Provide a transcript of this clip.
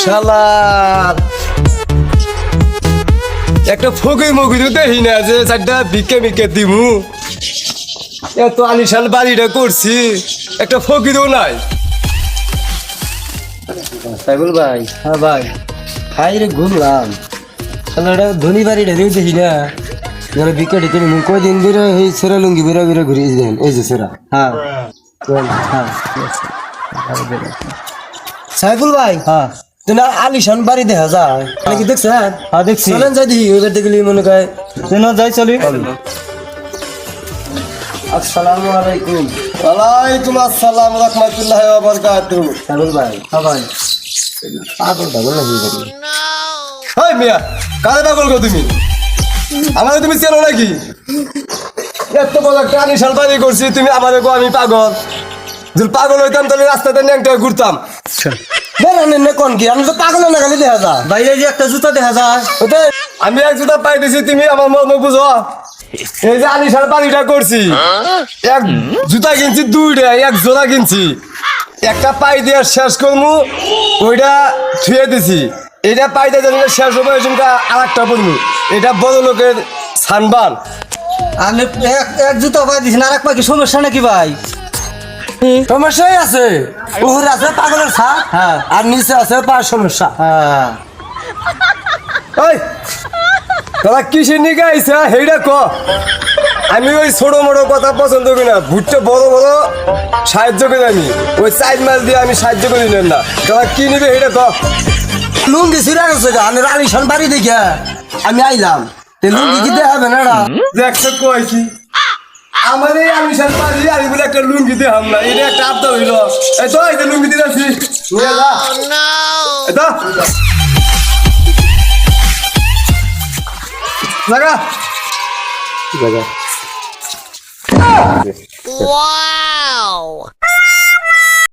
শালার একটা ফকি মগি তো দেখি না যে চারটা ভিক্ষে ভিক্ষে দিমু এত আলিশান বাড়িটা করছি একটা ফকিরও নাই। সাইবুল ভাই, হ্যাঁ ভাই, খাই রে ঘুরলাম শালাটা ধনী বাড়িটা রেউ দেখি না যেন বিকেট কিনে মুখ কয়দিন বেরো এই সেরা লুঙ্গি বেরো বেরো ঘুরে দেন এই যে সেরা। হ্যাঁ হ্যাঁ সাইবুল ভাই, হ্যাঁ না আলিশান বাড়ি দেখা যায় নাকি দেখছেন? হ্যাঁ দেখছি। চলেন যাই দেখি ওইবার দেখলি মনে হয় যেন যাই চলি। আসসালামু আলাইকুম। ওয়ালাইকুম আসসালাম রাহমাতুল্লাহি ওয়া বারাকাতুহু। সাইবুল ভাই, হ্যাঁ ভাই, পাগল পাগল না হয়ে গেল। হাই মিয়া, কারে পাগল গো তুমি? আমারে তুমি চেনো নাকি? এত বড় একটা আলিশান বাড়ি করছি তুমি আমারে গো আমি পাগল? যদি পাগল হইতাম তাহলে রাস্তাতে ন্যাংটা ঘুরতাম। বেরান কোন কি আমি তো পাগল না খালি দেখা যায় ভাই। এই যে একটা জুতা দেখা যায় ওটাই আমি এক জুতা পাইতেছি তুমি আমার মর্ম বুঝো। এই যে আলিশান বাড়িটা করছি এক জুতা কিনছি দুইটা এক জোড়া কিনছি একটা পাই দিয়ে শেষ করমু ওইটা থুয়ে দিছি এটা পাইতে যেন শেষ হবে আর একটা পড়মু এটা বড় লোকের সানবান। আমি এক জুতা পাই দিছি আর এক পাখি সমস্যা নাকি ভাই? সমস্যাই আছে উপরে আছে পাগলের ছাপ হ্যাঁ আর নিচে আছে পায়ের সমস্যা। হ্যাঁ ওই তোরা কিসের নিকে আইসা সেইটা ক। আমি ওই ছোট মোটো কথা পছন্দ করি না ভুট্টে বড় বড় সাহায্য করি আমি ওই 4 মাস দিয়ে আমি সাহায্য করি না। তোরা কি নিবে সেইটা ক। লুঙ্গি ছিঁড়া গেছে গা আমি আলিশান বাড়ি দেখে আমি আইলাম লুঙ্গি দিতে হবে না দেখছো কইছি আমার এই আমিশান পারি আমি বলে একটা লুঙ্গি দিয়ে হামলা এটা একটা আবদা হইল এই তো এই যে লুঙ্গি দিয়ে আসি নিয়ে যা এই তো লাগা জায়গা। Wow!